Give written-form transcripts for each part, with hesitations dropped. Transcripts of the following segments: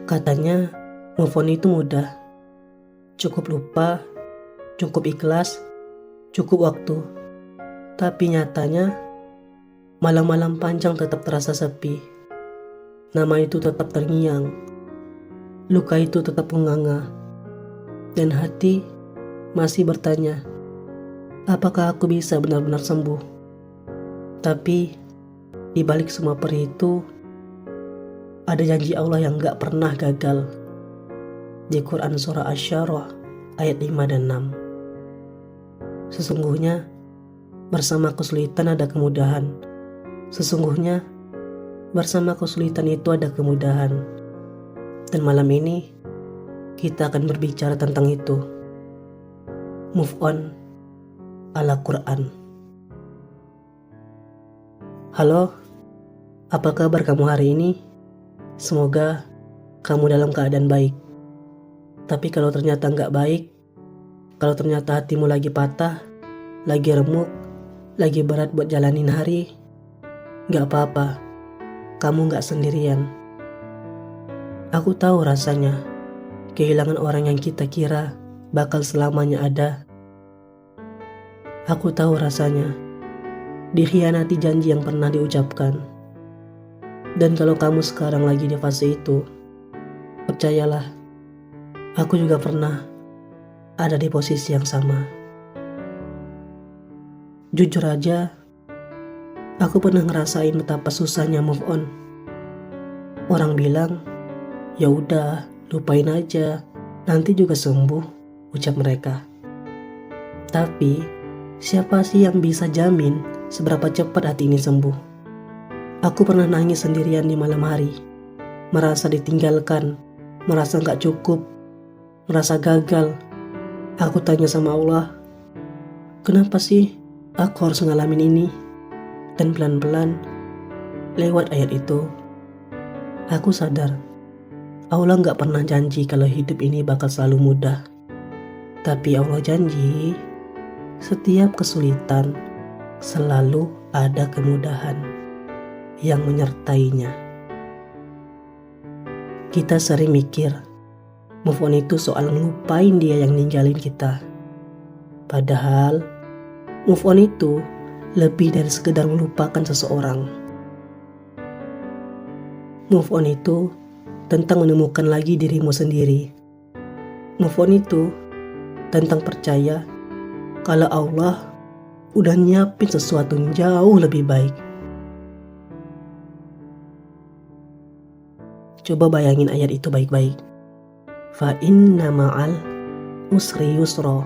Katanya move on itu mudah. Cukup lupa, cukup ikhlas, cukup waktu. Tapi nyatanya malam-malam panjang tetap terasa sepi. Nama itu tetap terngiang. Luka itu tetap menganga. Dan hati masih bertanya, apakah aku bisa benar-benar sembuh? Tapi di balik semua perih itu ada janji Allah yang gak pernah gagal. Di Quran Surah Asy-Syarah ayat 5 dan 6. Sesungguhnya bersama kesulitan ada kemudahan. Sesungguhnya bersama kesulitan itu ada kemudahan. Dan malam ini kita akan berbicara tentang itu. Move on ala Quran. Halo, apa kabar kamu hari ini? Semoga kamu dalam keadaan baik. Tapi kalau ternyata nggak baik, kalau ternyata hatimu lagi patah, lagi remuk, lagi berat buat jalanin hari, nggak apa-apa, kamu nggak sendirian. Aku tahu rasanya kehilangan orang yang kita kira bakal selamanya ada. Aku tahu rasanya dikhianati janji yang pernah diucapkan. Dan kalau kamu sekarang lagi di fase itu, percayalah, aku juga pernah ada di posisi yang sama. Jujur aja, aku pernah ngerasain betapa susahnya move on. Orang bilang, ya udah, lupain aja, nanti juga sembuh, ucap mereka. Tapi, siapa sih yang bisa jamin seberapa cepat hati ini sembuh? Aku pernah nangis sendirian di malam hari, merasa ditinggalkan, merasa gak cukup, merasa gagal. Aku tanya sama Allah, kenapa sih aku harus ngalamin ini? Dan pelan-pelan, lewat ayat itu, aku sadar, Allah gak pernah janji kalau hidup ini bakal selalu mudah. Tapi Allah janji, setiap kesulitan selalu ada kemudahan yang menyertainya. Kita sering mikir, move on itu soal ngelupain dia yang ninggalin kita. Padahal, move on itu lebih dari sekedar melupakan seseorang. Move on itu tentang menemukan lagi dirimu sendiri. Move on itu tentang percaya kalau Allah udah nyiapin sesuatu yang jauh lebih baik. Coba bayangin ayat itu baik-baik. Fa inna ma'al usri yusra.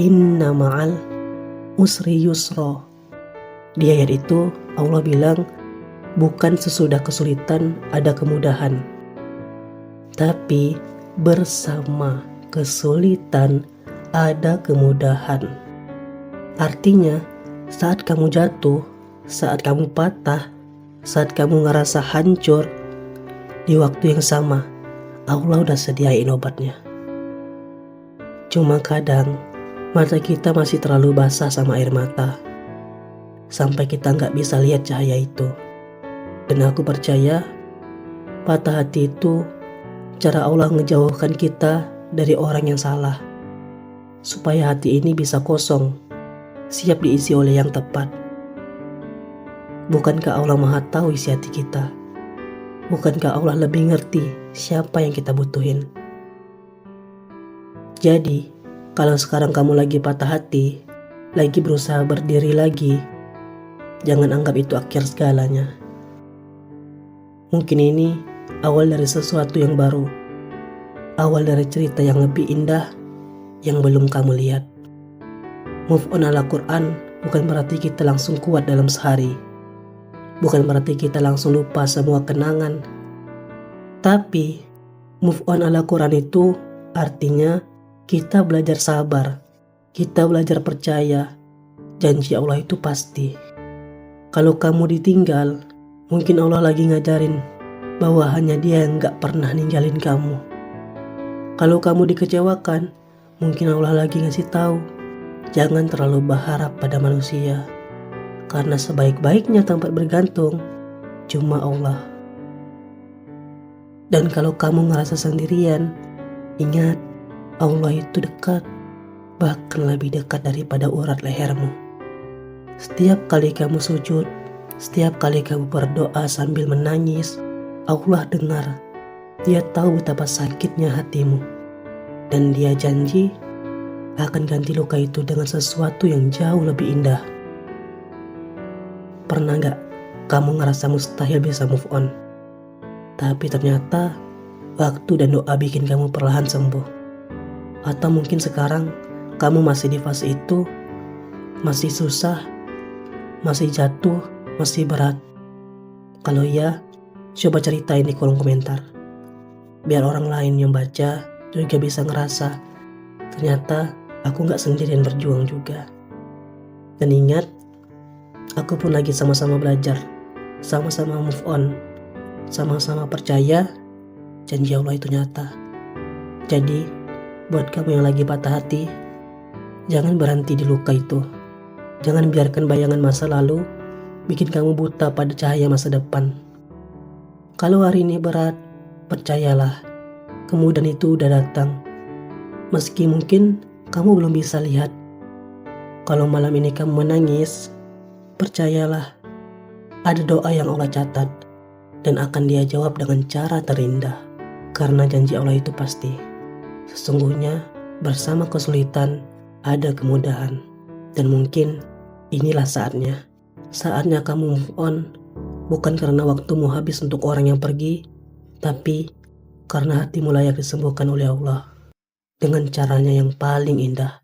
Inna ma'al usri yusra. Di ayat itu Allah bilang, bukan sesudah kesulitan ada kemudahan, tapi bersama kesulitan ada kemudahan. Artinya, saat kamu jatuh, saat kamu patah, saat kamu ngerasa hancur, di waktu yang sama, Allah udah sediain obatnya. Cuma kadang, mata kita masih terlalu basah sama air mata, sampai kita nggak bisa lihat cahaya itu. Dan aku percaya, patah hati itu cara Allah ngejauhkan kita dari orang yang salah, supaya hati ini bisa kosong, siap diisi oleh yang tepat. Bukankah Allah Maha Tahu isi hati kita? Bukankah Allah lebih ngerti siapa yang kita butuhin? Jadi, kalau sekarang kamu lagi patah hati, lagi berusaha berdiri lagi, jangan anggap itu akhir segalanya. Mungkin ini awal dari sesuatu yang baru, awal dari cerita yang lebih indah yang belum kamu lihat. Move on ala Quran bukan berarti kita langsung kuat dalam sehari. Bukan berarti kita langsung lupa semua kenangan. Tapi move on ala Quran itu artinya kita belajar sabar, kita belajar percaya, janji Allah itu pasti. Kalau kamu ditinggal, mungkin Allah lagi ngajarin bahwa hanya Dia yang gak pernah ninggalin kamu. Kalau kamu dikecewakan, mungkin Allah lagi ngasih tahu, jangan terlalu berharap pada manusia, karena sebaik-baiknya tempat bergantung cuma Allah. Dan kalau kamu ngerasa sendirian, ingat, Allah itu dekat, bahkan lebih dekat daripada urat lehermu. Setiap kali kamu sujud, setiap kali kamu berdoa sambil menangis, Allah dengar. Dia tahu betapa sakitnya hatimu. Dan Dia janji akan ganti luka itu dengan sesuatu yang jauh lebih indah. Pernah gak kamu ngerasa mustahil bisa move on? Tapi ternyata waktu dan doa bikin kamu perlahan sembuh. Atau mungkin sekarang kamu masih di fase itu, masih susah, masih jatuh, masih berat. Kalau iya, coba ceritain di kolom komentar. Biar orang lain yang baca juga bisa ngerasa, ternyata aku gak sendirian berjuang juga. Dan ingat, aku pun lagi sama-sama belajar, sama-sama move on, sama-sama percaya janji Allah itu nyata. Jadi, buat kamu yang lagi patah hati, jangan berhenti di luka itu. Jangan biarkan bayangan masa lalu bikin kamu buta pada cahaya masa depan. Kalau hari ini berat, percayalah, kemudahan itu udah datang. Meski mungkin kamu belum bisa lihat. Kalau malam ini kamu menangis, percayalah, ada doa yang Allah catat dan akan Dia jawab dengan cara terindah. Karena janji Allah itu pasti. Sesungguhnya bersama kesulitan ada kemudahan. Dan mungkin inilah saatnya. Saatnya kamu move on, bukan karena waktumu habis untuk orang yang pergi, tapi karena hatimu layak disembuhkan oleh Allah dengan caranya yang paling indah.